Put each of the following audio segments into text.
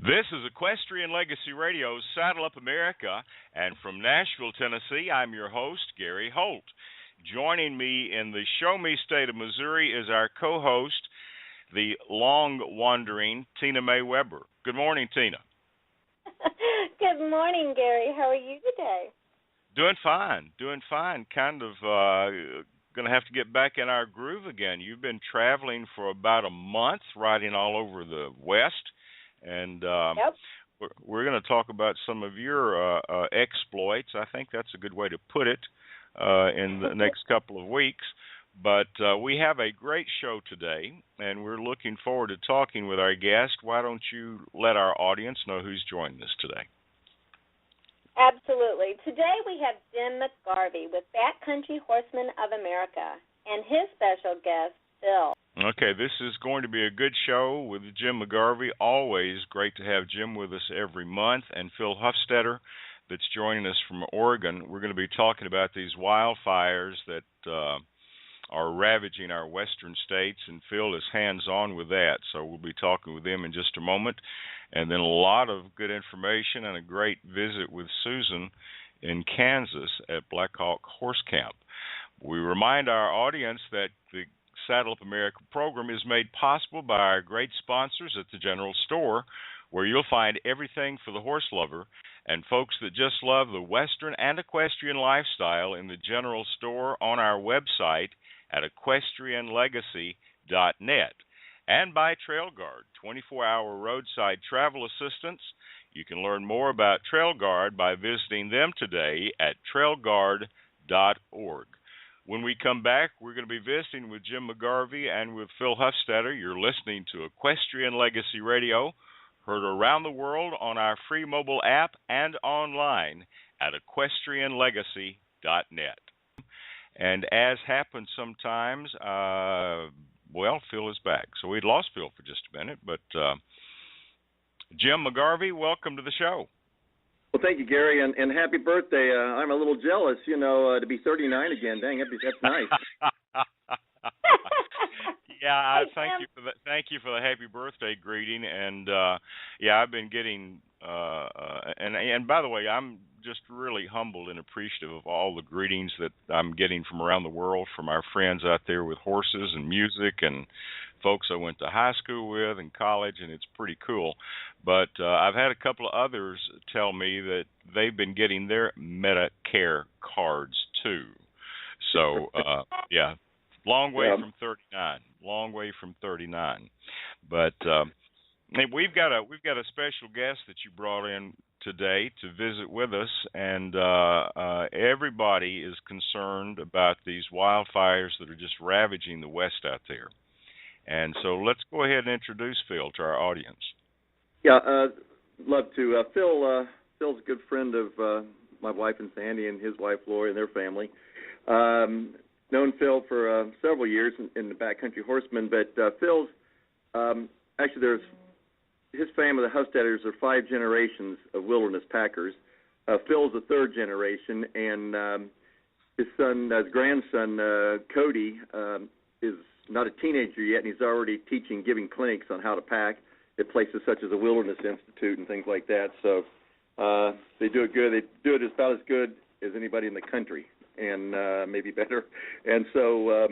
This is Equestrian Legacy Radio's Saddle Up America, and from Nashville, Tennessee, I'm your host, Gary Holt. Joining me in the Show Me State of Missouri is our co-host, the long-wandering Tina Mae Weber. Good morning, Tina. Good morning, Gary. How are you today? Doing fine. Kind of going to have to get back in our groove again. You've been traveling for about a month, riding all over the West. And Yep. we're going to talk about some of your exploits. I think that's a good way to put it in the next couple of weeks. But we have a great show today, and we're looking forward to talking with our guest. Why don't you let our audience know who's joining us today? Absolutely. Today we have Jim McGarvey with Back Country Horsemen of America and his special guest, Phil. Okay, this is going to be a good show with Jim McGarvey. Always great to have Jim with us every month, and Phil Hufstader that's joining us from Oregon. We're going to be talking about these wildfires that are ravaging our western states, and Phil is hands-on with that, so we'll be talking with him in just a moment. And then a lot of good information and a great visit with Susan in Kansas at Black Hawk Horse Camp. We remind our audience that the Saddle Up America program is made possible by our great sponsors at the General Store, where you'll find everything for the horse lover and folks that just love the Western and equestrian lifestyle in the General Store on our website at equestrianlegacy.net. And by TrailGuard, 24-hour roadside travel assistance. You can learn more about TrailGuard by visiting them today at trailguard.org. When we come back, we're going to be visiting with Jim McGarvey and with Phil Hufstader. You're listening to Equestrian Legacy Radio, heard around the world on our free mobile app and online at equestrianlegacy.net. And as happens sometimes, Phil is back. So we'd lost Phil for just a minute, but Jim McGarvey, welcome to the show. Well, thank you, Gary, and happy birthday. I'm a little jealous, to be 39 again. Dang, that's nice. Yeah, thank you for the happy birthday greeting, and I've been getting and by the way, I'm just really humbled and appreciative of all the greetings that I'm getting from around the world from our friends out there with horses and music and folks I went to high school with and college, and it's pretty cool. But I've had a couple of others tell me that they've been getting their Medicare cards too. So long way from 39. Long way from 39. But we've got a special guest that you brought in today to visit with us, and everybody is concerned about these wildfires that are just ravaging the West out there. And so let's go ahead and introduce Phil to our audience. Yeah, love to. Phil's a good friend of my wife and Sandy and his wife Lori and their family. Known Phil for several years in the Back Country Horsemen, but Phil's actually there's his family, the Hufstaders, are 5 generations of wilderness packers. Phil's the 3rd generation, and his grandson Cody is not a teenager yet, and he's already giving clinics on how to pack at places such as the Wilderness Institute and things like that. So they do it good. They do it about as good as anybody in the country, and maybe better. And so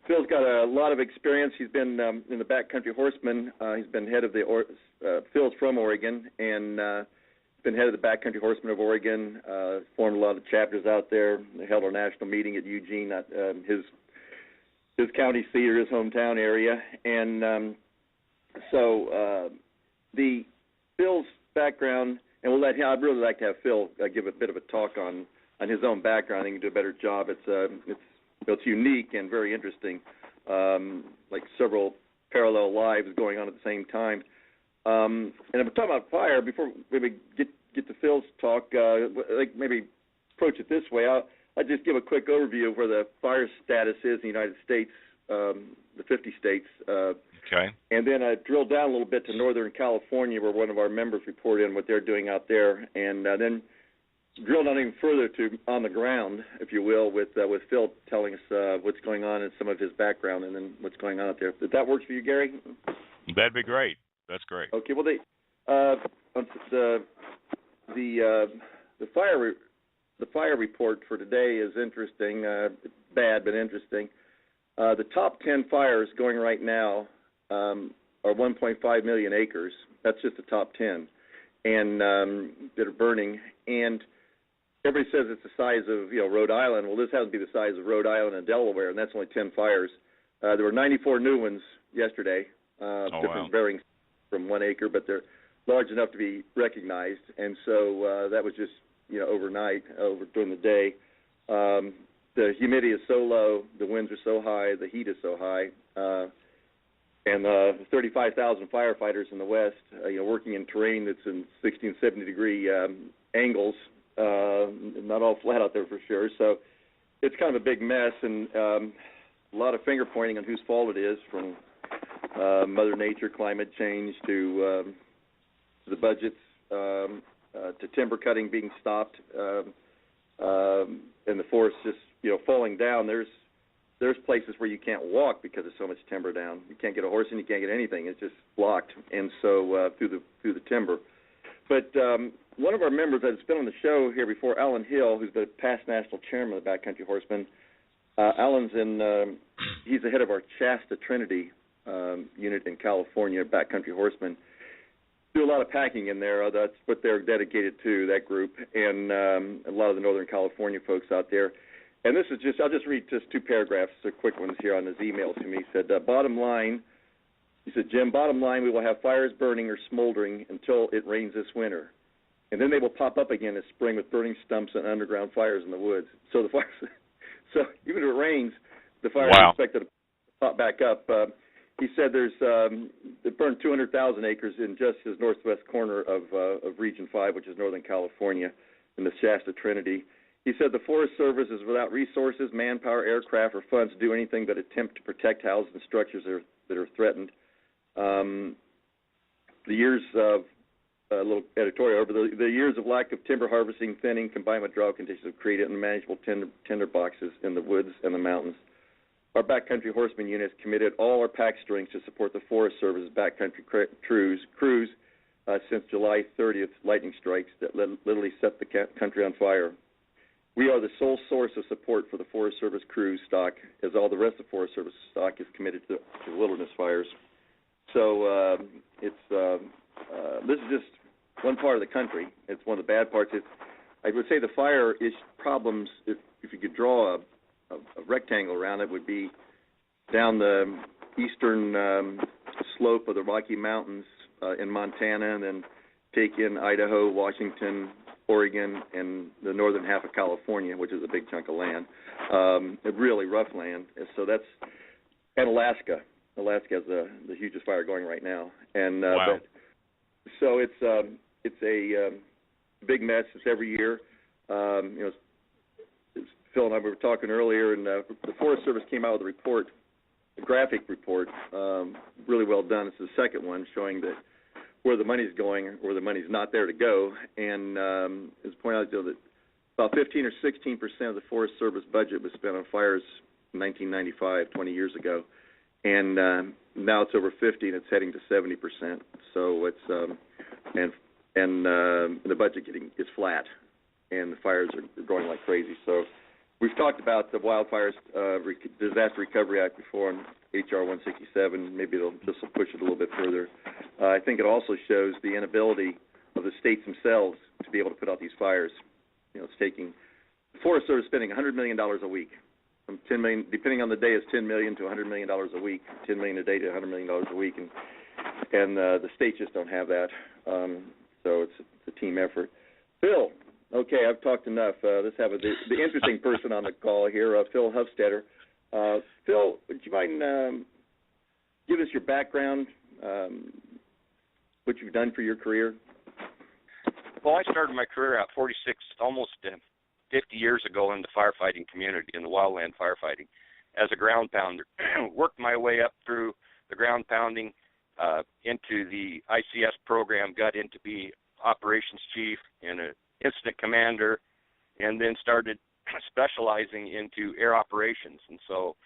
Phil's got a lot of experience. He's been in the Back Country Horsemen. He's been head of the Phil's from Oregon, and been head of the Back Country Horsemen of Oregon. Formed a lot of chapters out there. They held a national meeting at Eugene, his county seat or his hometown area, and so the Phil's background, and I'd really like to have Phil give a bit of a talk on his own background. I think he can do a better job. It's unique and very interesting, like several parallel lives going on at the same time. And I'm talking about fire. Before we get to Phil's talk, maybe approach it this way. I'll just give a quick overview of where the fire status is in the United States, the 50 states. Okay. And then I drill down a little bit to Northern California, where one of our members report in what they're doing out there, and then drill down even further to on the ground, if you will, with Phil telling us what's going on and some of his background, and then what's going on out there. If that works for you, Gary? That'd be great. That's great. Okay. Well, The fire report for today is interesting. Bad, but interesting. The top 10 fires going right now are 1.5 million acres. That's just the top 10, and that are burning. And everybody says it's the size of Rhode Island. Well, this happens to be the size of Rhode Island and Delaware, and that's only 10 fires. There were 94 new ones yesterday, different varying from 1 acre, but they're large enough to be recognized. And so that was just overnight, during the day. The humidity is so low, the winds are so high, the heat is so high, and 35,000 firefighters in the West, working in terrain that's in 60 and 70 degree angles, not all flat out there for sure. So it's kind of a big mess, and a lot of finger pointing on whose fault it is, from Mother Nature, climate change, to the budgets, to timber cutting being stopped, and the forest just falling down. There's places where you can't walk because there's so much timber down. You can't get a horse in, you can't get anything. It's just blocked, and so through the timber. But one of our members that's been on the show here before, Alan Hill, who's the past national chairman of the Back Country Horsemen. Alan's he's the head of our Shasta Trinity unit in California, Back Country Horsemen. Do a lot of packing in there. That's what they're dedicated to, that group, and a lot of the Northern California folks out there. And this is I'll just read just 2 paragraphs, quick ones here on his email to me. He said, bottom line, Jim, bottom line, we will have fires burning or smoldering until it rains this winter. And then they will pop up again this spring with burning stumps and underground fires in the woods. So the fires, so even if it rains, the fires are expected to pop back up. He said they burned 200,000 acres in just his northwest corner of Region 5, which is Northern California, in the Shasta Trinity. He said the Forest Service is without resources, manpower, aircraft, or funds to do anything but attempt to protect houses and structures that are threatened. The years of a little editorial over the years of lack of timber harvesting, thinning, combined with drought conditions, have created unmanageable tinder boxes in the woods and the mountains. Our Backcountry Horseman unit has committed all our pack strings to support the Forest Service's backcountry crews since July 30th lightning strikes that literally set the country on fire. We are the sole source of support for the Forest Service crews stock, as all the rest of the Forest Service stock is committed to wilderness fires. So this is just one part of the country. It's one of the bad parts. I would say the fire problems, if you could draw a rectangle around it, would be down the eastern slope of the Rocky Mountains in Montana, and then take in Idaho, Washington, Oregon, and the northern half of California, which is a big chunk of land, a really rough land. So that's, and Alaska. Alaska has the hugest fire going right now, and so it's a big mess. It's every year. Phil and I were talking earlier, and the Forest Service came out with a report, a graphic report, really well done. It's the second one, showing that where the money's going, where the money's not there to go. And it's pointed out that about 15 or 16% of the Forest Service budget was spent on fires in 1995, 20 years ago. And now it's over 50, and it's heading to 70%. So it's and the budget is flat, and the fires are going like crazy. So we've talked about the Wildfires Disaster Recovery Act before on H.R. 167. Maybe this will push it a little bit further. I think it also shows the inability of the states themselves to be able to put out these fires. It's taking the Forest Service spending $100 million a week. From $10 million, depending on the day, it's $10 million to $100 million a week. $10 million a day to $100 million a week, and the states just don't have that. So it's a team effort. Phil, okay, I've talked enough. Let's have the interesting person on the call here, Phil Hufstader. Phil, would you mind give us your background, what you've done for your career? Well, I started my career out 46, almost 50 years ago in the firefighting community, in the wildland firefighting, as a ground pounder. Worked my way up through the ground pounding into the ICS program, got into be operations chief and an incident commander, and then started specializing into air operations. And so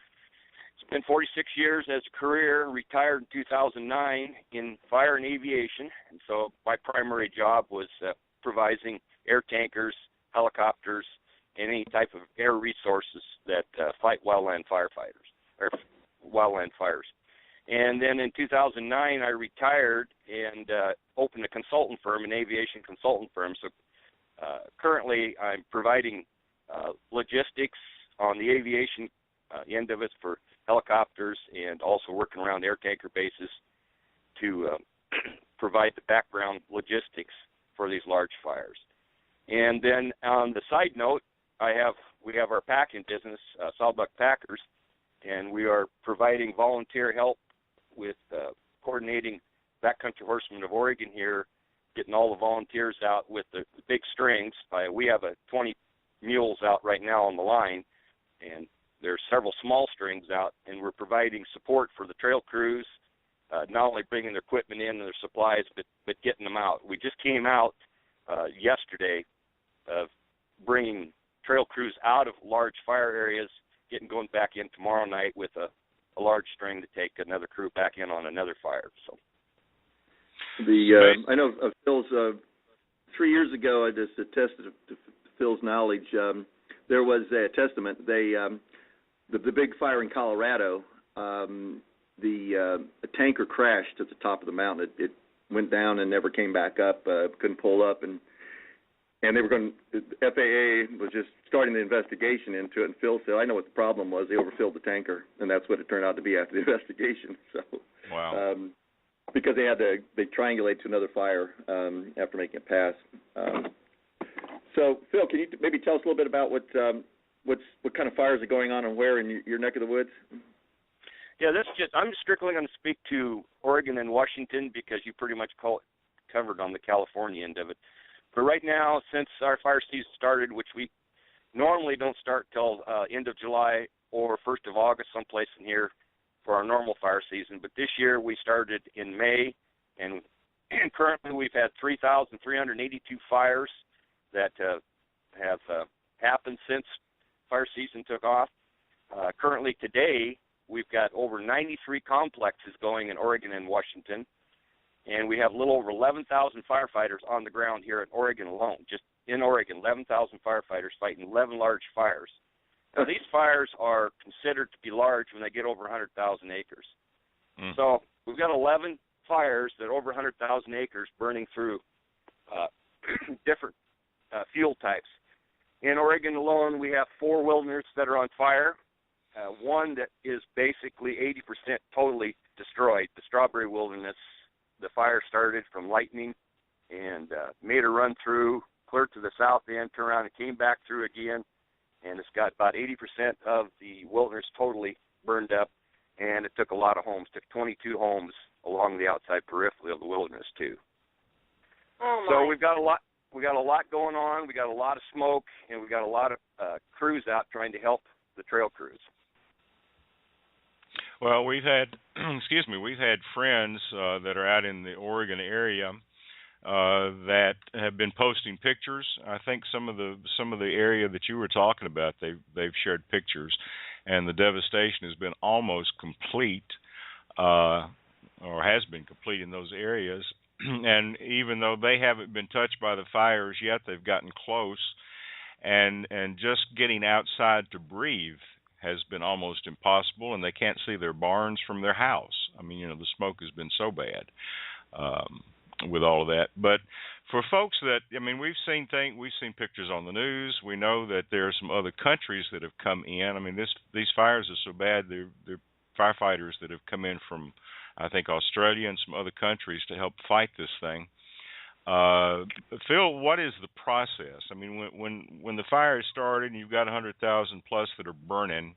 Spent 46 years as a career, retired in 2009 in fire and aviation. And so my primary job was providing air tankers, helicopters, and any type of air resources that fight wildland firefighters or wildland fires. And then in 2009, I retired and opened a consultant firm, an aviation consultant firm. So currently, I'm providing logistics on the aviation end of it for helicopters, and also working around air tanker bases to provide the background logistics for these large fires. And then on the side note, we have our packing business, Sawbuck Packers, and we are providing volunteer help with coordinating Back Country Horsemen of Oregon here, getting all the volunteers out with the big strings. We have 20 mules out right now on the line, and there's several small strings out, and we're providing support for the trail crews, not only bringing their equipment in and their supplies, but getting them out. We just came out yesterday of bringing trail crews out of large fire areas, going back in tomorrow night with a large string to take another crew back in on another fire. So I know Phil's 3 years ago, I just attested to Phil's knowledge. There was a testament. The big fire in Colorado, a tanker crashed at the top of the mountain. It went down and never came back up. Couldn't pull up, and they were going. The FAA was just starting the investigation into it. And Phil said, "I know what the problem was. They overfilled the tanker, and that's what it turned out to be after the investigation." So, wow. Because they triangulate to another fire after making it pass. So, Phil, can you maybe tell us a little bit about what kind of fires are going on and where in your neck of the woods? Yeah, I'm strictly going to speak to Oregon and Washington because you pretty much covered on the California end of it. But right now, since our fire season started, which we normally don't start till end of July or 1st of August, someplace in here for our normal fire season. But this year we started in May, and currently we've had 3,382 fires that have happened since fire season took off. Currently today, we've got over 93 complexes going in Oregon and Washington, and we have a little over 11,000 firefighters on the ground here in Oregon alone. Just in Oregon, 11,000 firefighters fighting 11 large fires. Now, these fires are considered to be large when they get over 100,000 acres. So we've got 11 fires that are over 100,000 acres burning through different fuel types. In Oregon alone, we have 4 wilderness that are on fire. One that is basically 80% totally destroyed, the Strawberry Wilderness. The fire started from lightning and made a run through, clear to the south end, turned around and came back through again. And it's got about 80% of the wilderness totally burned up, and it took a lot of homes. Took 22 homes along the outside periphery of the wilderness too. Oh my. So we've got a lot. We got a lot going on. We got a lot of smoke, and we got a lot of crews out trying to help the trail crews. Well, we've had, we've had friends that are out in the Oregon area that have been posting pictures. I think some of the area that you were talking about, they've shared pictures, and the devastation has been almost complete, or has been complete in those areas. And even though they haven't been touched by the fires yet, they've gotten close, and just getting outside to breathe has been almost impossible, and they can't see their barns from their house. I mean, the smoke has been so bad with all of that. But for folks that, we've seen pictures on the news. We know that there are some other countries that have come in. I mean, these fires are so bad. They're firefighters that have come in from, I think, Australia and some other countries to help fight this thing. Phil, what is the process? I mean, when the fire started and you've got 100,000 plus that are burning,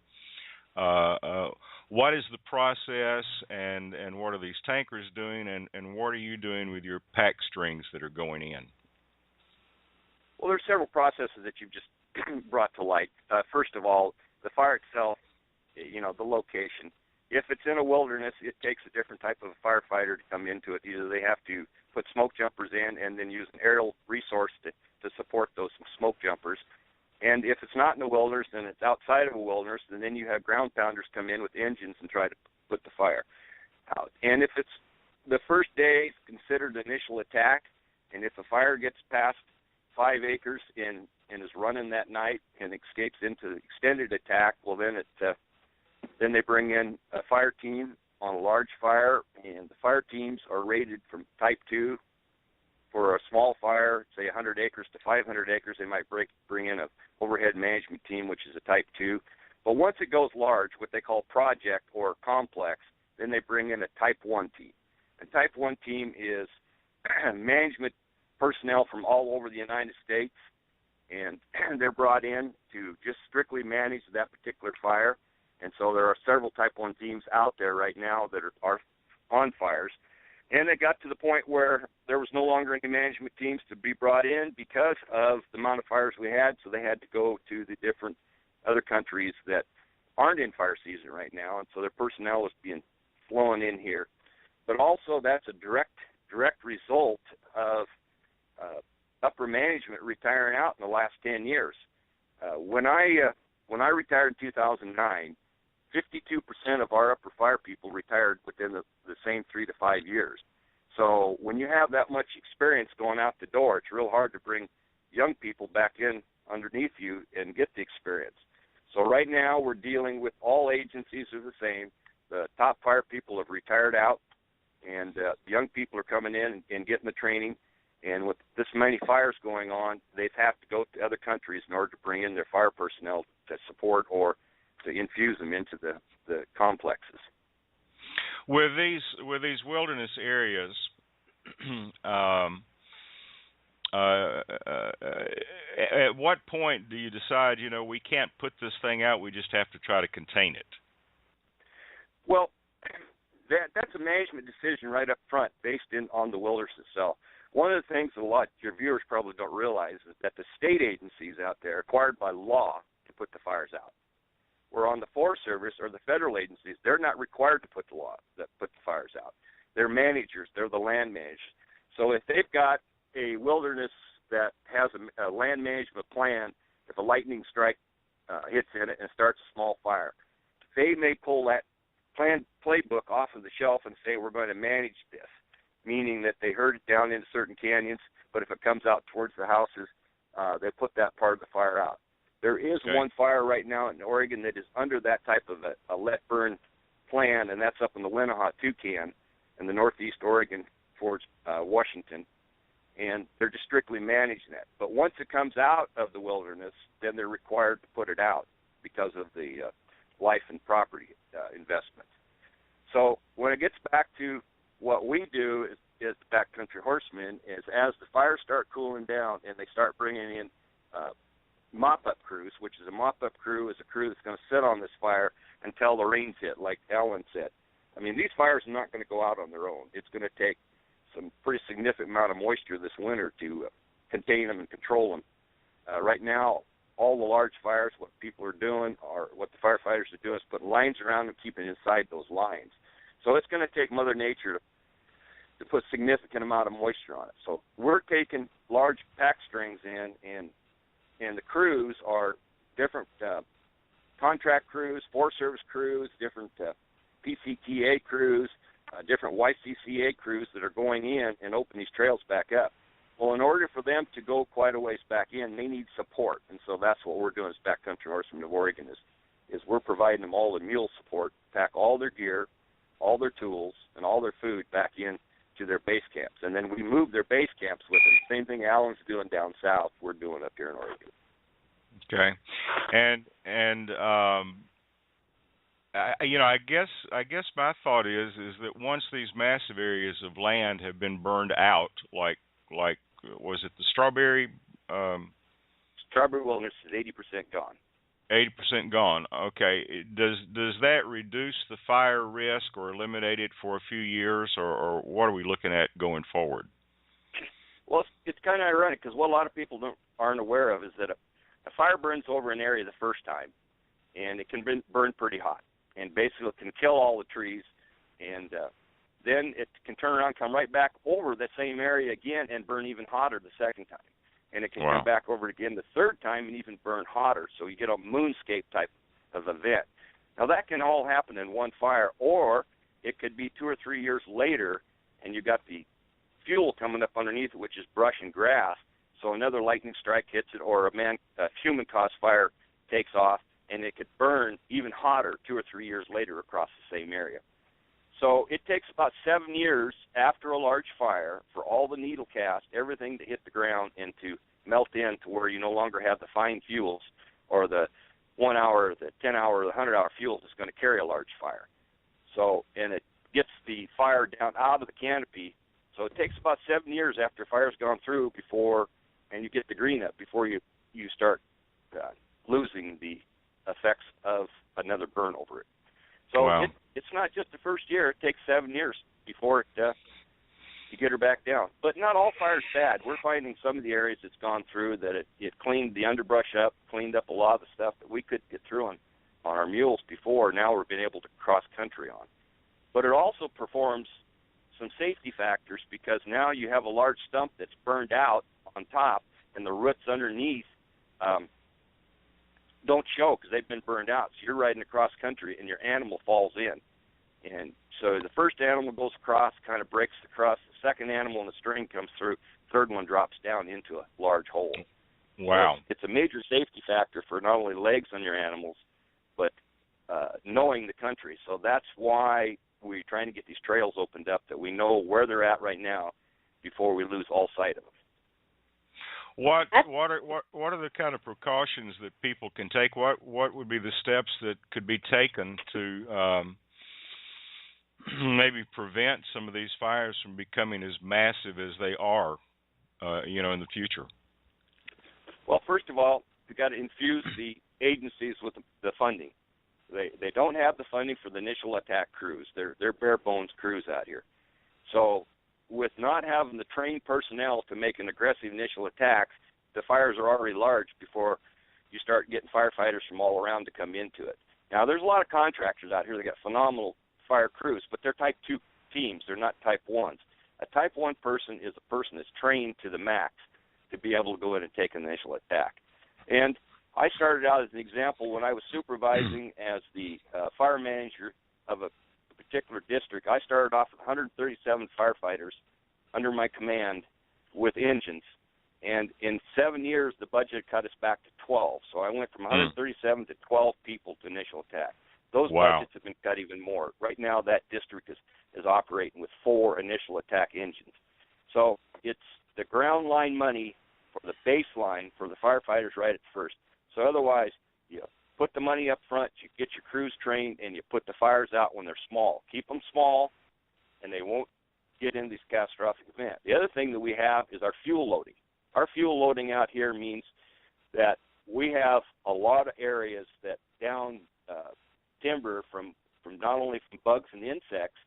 what is the process, and what are these tankers doing, and what are you doing with your pack strings that are going in? Well, there's several processes that you've just brought to light. First of all, the fire itself, the location. If it's in a wilderness, it takes a different type of firefighter to come into it. Either they have to put smoke jumpers in and then use an aerial resource to support those smoke jumpers. And And if it's not in the wilderness and it's outside of a wilderness, and then you have ground pounders come in with engines and try to put the fire out. And if it's the first day, it's considered initial attack, and if a fire gets past 5 acres and is running that night and escapes into the extended attack, well, then they bring in a fire team on a large fire, and the fire teams are rated from Type 2. For a small fire, say 100 acres to 500 acres, they might bring in an overhead management team, which is a Type 2. But once it goes large, what they call project or complex, then they bring in a Type 1 team. A Type 1 team is management personnel from all over the United States, and they're brought in to just strictly manage that particular fire. And so there are several Type 1 teams out there right now that are on fires. And it got to the point where there was no longer any management teams to be brought in because of the amount of fires we had, so they had to go to the different other countries that aren't in fire season right now, and so their personnel was being flown in here. But also that's a direct result of upper management retiring out in the last 10 years. When I retired in 2009, 52% of our upper fire people retired within the same 3 to 5 years. So when you have that much experience going out the door, it's real hard to bring young people back in underneath you and get the experience. So right now we're dealing with all agencies are the same. The top fire people have retired out, and young people are coming in and getting the training. And with this many fires going on, they have to go to other countries in order to bring in their fire personnel to support or to infuse them into the complexes. With these wilderness areas, at what point do you decide, we can't put this thing out, we just have to try to contain it? Well, that's a management decision right up front based on the wilderness itself. One of the things that a lot of your viewers probably don't realize is that the state agencies out there are required by law to put the fires out. Where on the Forest Service or the federal agencies, they're not required to put the fires out. They're managers. They're the land managers. So if they've got a wilderness that has a land management plan, if a lightning strike hits in it and starts a small fire, they may pull that playbook off of the shelf and say, we're going to manage this, meaning that they herd it down into certain canyons, but if it comes out towards the houses, they put that part of the fire out. There is one fire right now in Oregon that is under that type of a let burn plan, and that's up in the Winnehaw Toucan in the northeast Oregon towards Washington, and they're just strictly managing that. But once it comes out of the wilderness, then they're required to put it out because of the life and property investment. So when it gets back to what we do is the Back Country Horsemen, is as the fires start cooling down and they start bringing in mop-up crews, which is a mop-up crew is a crew that's going to sit on this fire until the rains hit, like Alan said. I mean, these fires are not going to go out on their own. It's going to take some pretty significant amount of moisture this winter to contain them and control them. Right now, all the large fires, what people are doing, or what the firefighters are doing, is putting lines around them, keeping inside those lines. So it's going to take Mother Nature to put significant amount of moisture on it. So we're taking large pack strings in, and the crews are different contract crews, Forest Service crews, different BCHA crews, different YCCA crews that are going in and open these trails back up. Well, in order for them to go quite a ways back in, they need support, and so that's what we're doing as Back Country Horsemen of Oregon is we're providing them all the mule support, pack all their gear, all their tools, and all their food back in to their base camps, and then we move their base camps with them. Same thing Alan's doing down south, we're doing up here in Oregon. Okay, and I guess my thought is that once these massive areas of land have been burned out, like was it the strawberry? Strawberry wilderness is 80% gone. 80% gone. Okay. Does that reduce the fire risk or eliminate it for a few years, or what are we looking at going forward? Well, it's kind of ironic because what a lot of people aren't aware of is that a fire burns over an area the first time, and it can burn pretty hot, and basically it can kill all the trees, and then it can turn around, come right back over the same area again, and burn even hotter the second time. and it can come back over again the third time and even burn hotter. So you get a moonscape type of event. Now, that can all happen in one fire, or it could be 2 or 3 years later, and you got the fuel coming up underneath it, which is brush and grass. So another lightning strike hits it, or a human-caused fire takes off, and it could burn even hotter 2 or 3 years later across the same area. So it takes about 7 years after a large fire for all the needle cast, everything to hit the ground and to melt in to where you no longer have the fine fuels or the 1 hour, the 10 hour, the 100-hour fuels that's going to carry a large fire. So, and it gets the fire down out of the canopy. So it takes about 7 years after a fire's gone through before, and you get the green up before you start losing the effects of another burn over it. So it's not just the first year. It takes 7 years before you get her back down. But not all fire's bad. We're finding some of the areas it's gone through that it cleaned the underbrush up, cleaned up a lot of the stuff that we couldn't get through on our mules before. Now we're being able to cross country on. But it also performs some safety factors because now you have a large stump that's burned out on top, and the roots underneath don't show because they've been burned out. So you're riding across country, and your animal falls in. And so the first animal goes across, kind of breaks the crust. The second animal in the string comes through. Third one drops down into a large hole. Wow. So it's a major safety factor for not only legs on your animals, but knowing the country. So that's why we're trying to get these trails opened up, that we know where they're at right now before we lose all sight of them. What are the kind of precautions that people can take? What would be the steps that could be taken to maybe prevent some of these fires from becoming as massive as they are, in the future? Well, first of all, we've got to infuse the agencies with the funding. They don't have the funding for the initial attack crews. They're bare bones crews out here. So with not having the trained personnel to make an aggressive initial attack, the fires are already large before you start getting firefighters from all around to come into it. Now, there's a lot of contractors out here that got phenomenal fire crews, but they're Type 2 teams. They're not Type 1s. A Type 1 person is a person that's trained to the max to be able to go in and take an initial attack. And I started out as an example when I was supervising as the fire manager of a particular district. I started off with 137 firefighters under my command with engines, and in 7 years the budget cut us back to 12. So I went from 137 to 12 people to initial attack. Those budgets have been cut even more. Right now that district is operating with 4 initial attack engines. So it's the ground line money for the baseline for the firefighters right at first. So otherwise, you put the money up front, you get your crews trained, and you put the fires out when they're small. Keep them small, and they won't get into these catastrophic events. The other thing that we have is our fuel loading. Our fuel loading out here means that we have a lot of areas that down timber from not only from bugs and insects,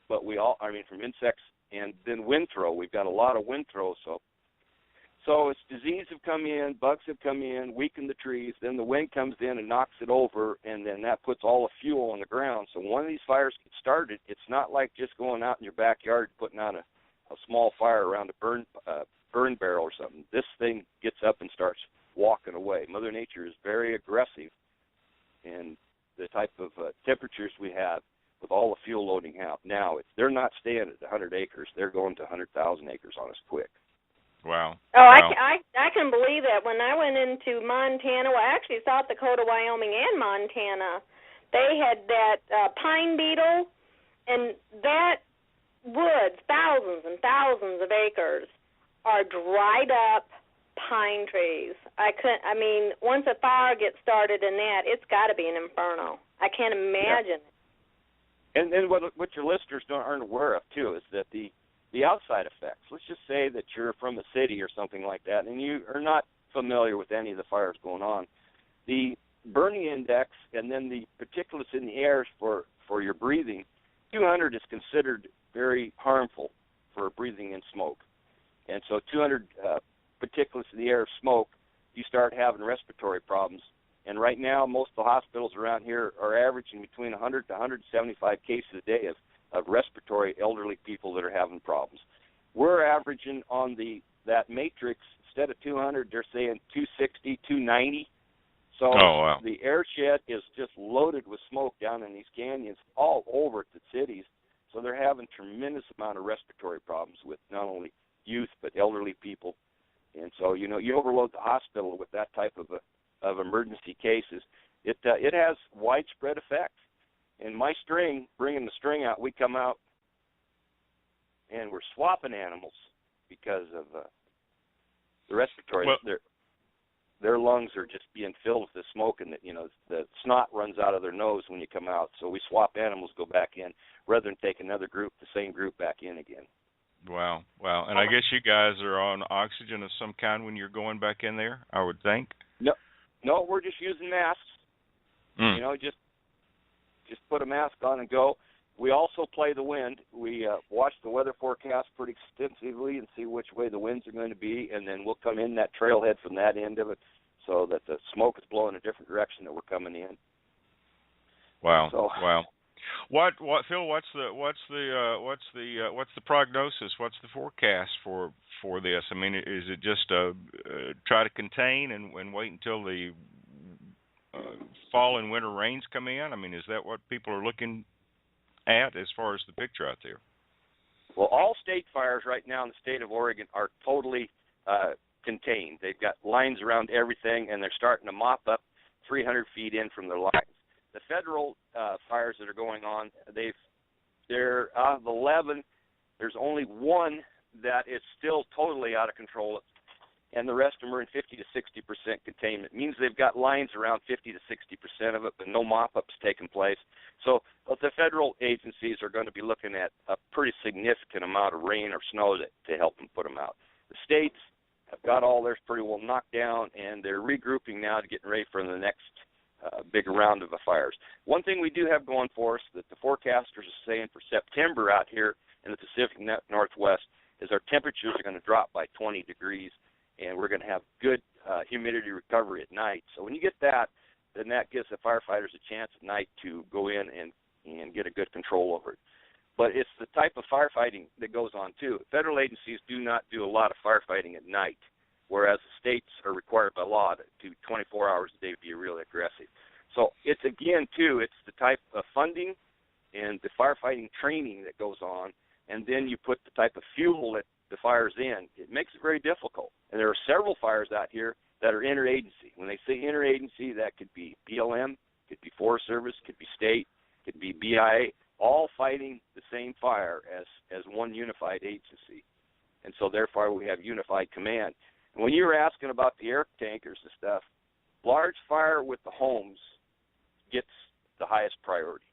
but from insects and then wind throw. We've got a lot of wind throw, so it's disease have come in, bugs have come in, weakened the trees, then the wind comes in and knocks it over, and then that puts all the fuel on the ground. So when these fires get started, it's not like just going out in your backyard and putting out a small fire around a burn barrel or something. This thing gets up and starts walking away. Mother Nature is very aggressive, and the type of temperatures we have with all the fuel loading out now, they're not staying at 100 acres. They're going to 100,000 acres on us quick. Wow. Oh, wow. I can believe that. When I went into Montana, well, actually South Dakota, Wyoming, and Montana, they had that pine beetle, and that woods, thousands and thousands of acres, are dried up pine trees. Once a fire gets started in that, it's got to be an inferno. I can't imagine. Yeah. And then what your listeners aren't aware of, too, is that the outside effects. Let's just say that you're from a city or something like that, and you are not familiar with any of the fires going on. The burning index and then the particulates in the air for your breathing, 200 is considered very harmful for breathing in smoke. And so 200 particulates in the air of smoke, you start having respiratory problems. And right now, most of the hospitals around here are averaging between 100 to 175 cases a day of respiratory elderly people that are having problems. we're averaging on that matrix, instead of 200, they're saying 260, 290. So the air shed is just loaded with smoke down in these canyons all over the cities. So they're having tremendous amount of respiratory problems with not only youth but elderly people. And so, you overload the hospital with that type of emergency cases. It has widespread effects. And my string, bringing the string out, we come out and we're swapping animals because of the respiratory. Their lungs are just being filled with the smoke, and the snot runs out of their nose when you come out. So we swap animals, go back in, rather than take another group, the same group, back in again. Wow. And I guess you guys are on oxygen of some kind when you're going back in there, I would think. No, we're just using masks. Just put a mask on and go. We also play the wind. We watch the weather forecast pretty extensively and see which way the winds are going to be, and then we'll come in that trailhead from that end of it, so that the smoke is blowing a different direction that we're coming in. Wow. So, wow. What Phil? What's the prognosis? What's the forecast for this? I mean, is it just try to contain and wait until the fall and winter rains come in? I mean, is that what people are looking at as far as the picture out there? Well, all state fires right now in the state of Oregon are totally contained. They've got lines around everything, and they're starting to mop up 300 feet in from their lines. The federal fires that are going on, they're out of 11. There's only one that is still totally out of control, and the rest of them are in 50 to 60% containment. It means they've got lines around 50 to 60% of it, but no mop-ups taking place. So the federal agencies are going to be looking at a pretty significant amount of rain or snow to help them put them out. The states have got all theirs pretty well knocked down, and they're regrouping now to get ready for the next big round of the fires. One thing we do have going for us that the forecasters are saying for September out here in the Pacific Northwest is our temperatures are going to drop by 20 degrees, and we're going to have good humidity recovery at night. So when you get that, then that gives the firefighters a chance at night to go in and get a good control over it. But it's the type of firefighting that goes on, too. Federal agencies do not do a lot of firefighting at night, whereas the states are required by law to do 24 hours a day to be really aggressive. So it's, again, too, it's the type of funding and the firefighting training that goes on, and then you put the type of fuel that the fire's in. It makes it very difficult. And there are several fires out here that are interagency. When they say interagency, that could be BLM, could be Forest Service, could be state, could be BIA, all fighting the same fire as one unified agency. And so, therefore, we have unified command. And when you were asking about the air tankers and stuff, large fire with the homes gets the highest priority.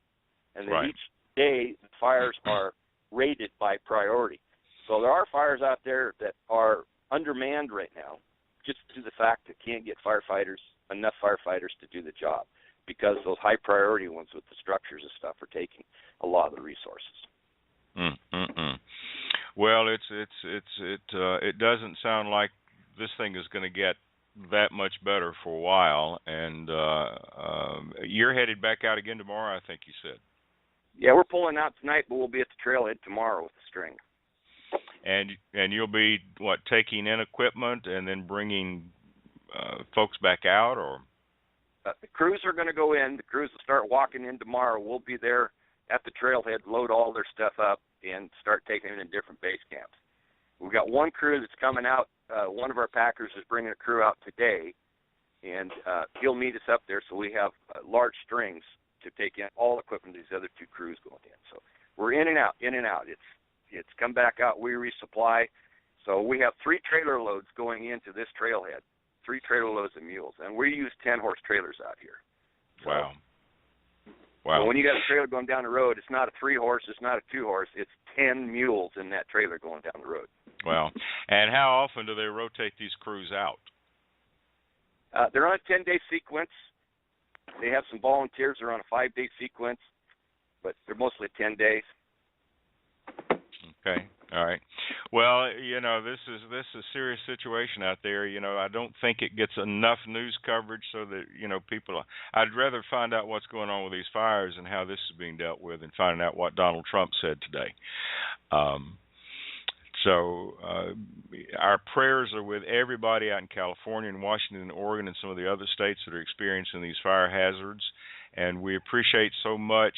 And then each day, the fires are rated by priority. So there are fires out there that are undermanned right now, just due to the fact that can't get enough firefighters to do the job, because those high priority ones with the structures and stuff are taking a lot of the resources. Well, it doesn't sound like this thing is going to get that much better for a while, and you're headed back out again tomorrow, I think you said. Yeah, we're pulling out tonight, but we'll be at the trailhead tomorrow with the string. And you'll be taking in equipment and then bringing folks back out, or? The crews are going to go in. The crews will start walking in tomorrow. We'll be there at the trailhead, load all their stuff up, and start taking it in different base camps. We've got one crew that's coming out. One of our packers is bringing a crew out today, and he'll meet us up there. So we have large strings to take in all equipment these other two crews going in. So we're in and out. It's come back out. We resupply. So we have 3 trailer loads going into this trailhead, 3 trailer loads of mules, and we use 10-horse trailers out here. So, wow. So when you got a trailer going down the road, it's not a 3-horse, it's not a 2-horse, it's 10 mules in that trailer going down the road. Wow. And how often do they rotate these crews out? They're on a 10-day sequence. They have some volunteers that are on a 5-day sequence, but they're mostly 10 days. Okay. All right. Well, this is a serious situation out there. I don't think it gets enough news coverage so that, people, I'd rather find out what's going on with these fires and how this is being dealt with and finding out what Donald Trump said today. So our prayers are with everybody out in California and Washington and Oregon and some of the other states that are experiencing these fire hazards. And we appreciate so much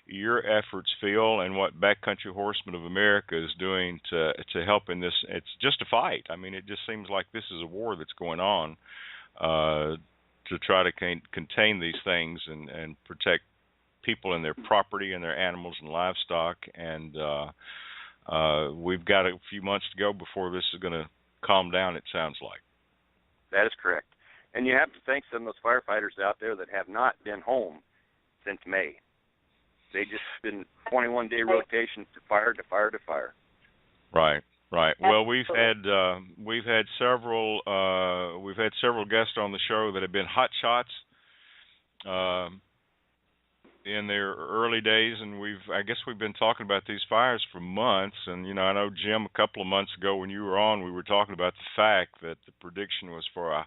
your efforts, Phil, and what Back Country Horsemen of America is doing to help in this. It's just a fight. I mean, it just seems like this is a war that's going on to try to contain these things and protect people and their property and their animals and livestock. And we've got a few months to go before this is going to calm down, it sounds like. That is correct. And you have to thank some of those firefighters out there that have not been home since May. They just been 21-day rotation to fire to fire to fire. Right. Well, we've had several guests on the show that have been hot shots in their early days, and I guess we've been talking about these fires for months. And I know, Jim, a couple of months ago when you were on, we were talking about the fact that the prediction was for a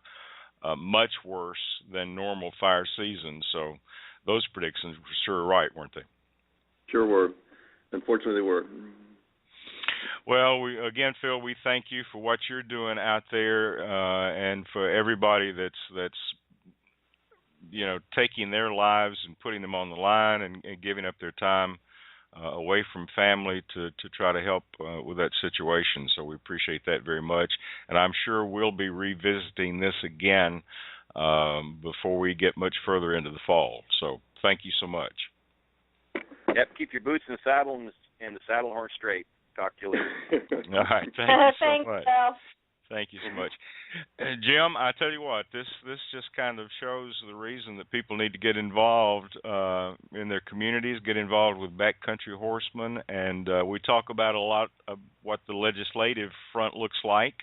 much worse than normal fire season. So those predictions were sure right, weren't they? Sure were. Unfortunately, they were. Well, again, Phil, we thank you for what you're doing out there, and for everybody that's taking their lives and putting them on the line and giving up their time away from family to try to help with that situation. So we appreciate that very much, and I'm sure we'll be revisiting this again before we get much further into the fall. So thank you so much. Yep, keep your boots in the saddle and the saddle horn straight. Talk to you later. All right, thank you so Thanks, much. Phil. Thank you so much. Jim, I tell you what, this just kind of shows the reason that people need to get involved in their communities, get involved with Back Country Horsemen, and we talk about a lot of what the legislative front looks like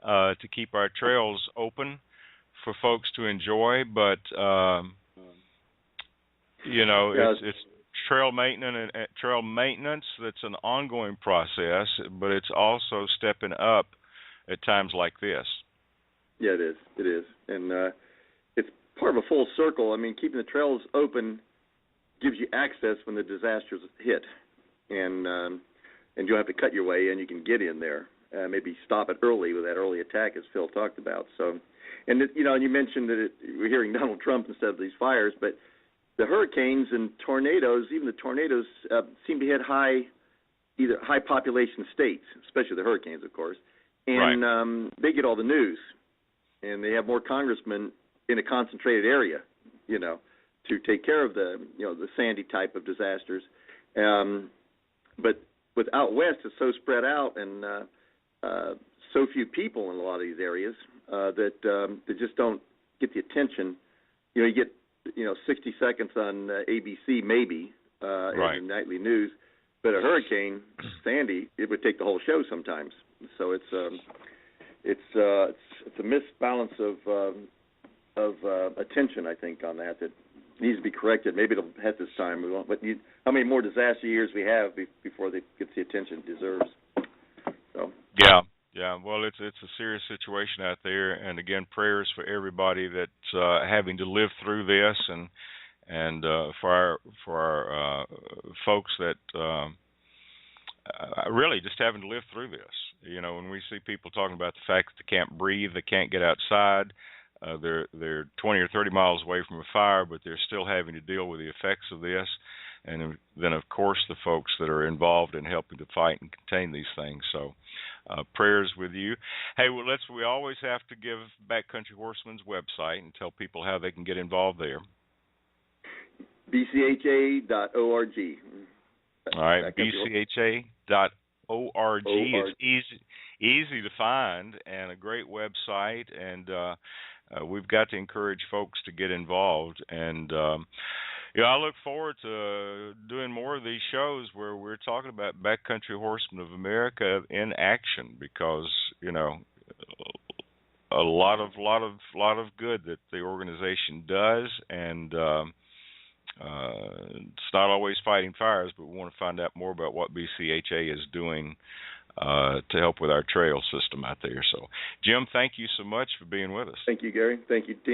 to keep our trails open for folks to enjoy, but it's trail maintenance that's an ongoing process, but it's also stepping up at times like this. Yeah, it is. And it's part of a full circle. I mean, keeping the trails open gives you access when the disasters hit, and you don't have to cut your way in. You can get in there, maybe stop it early with that early attack, as Phil talked about. So, and you mentioned that we're hearing Donald Trump instead of these fires, but the hurricanes and tornadoes, even the tornadoes, seem to hit high population states, especially the hurricanes, of course, and right. They get all the news, and they have more congressmen in a concentrated area, to take care of the Sandy type of disasters. But with out west, it's so spread out and so few people in a lot of these areas that they just don't get the attention. You get 60 seconds on ABC maybe right. in the nightly news, but a hurricane, Sandy, it would take the whole show sometimes. So it's a misbalance of attention, I think, on that needs to be corrected. Maybe it'll hit this time. We won't. But how many more disaster years we have before it gets the attention it deserves? So yeah. Well, it's a serious situation out there, and again, prayers for everybody that's having to live through this, and for our folks that really just having to live through this. When we see people talking about the fact that they can't breathe, they can't get outside, they're 20 or 30 miles away from a fire, but they're still having to deal with the effects of this. And then, of course, the folks that are involved in helping to fight and contain these things. So prayers with you. Hey, we always have to give Back Country Horsemen's website and tell people how they can get involved there. BCHA.org. All right, BCHA.org. It's easy to find and a great website, and we've got to encourage folks to get involved. And I look forward to doing more of these shows where we're talking about Back Country Horsemen of America in action, because a lot of good that the organization does, and it's not always fighting fires, but we want to find out more about what BCHA is doing to help with our trail system out there. So, Jim, thank you so much for being with us. Thank you, Gary. Thank you, team.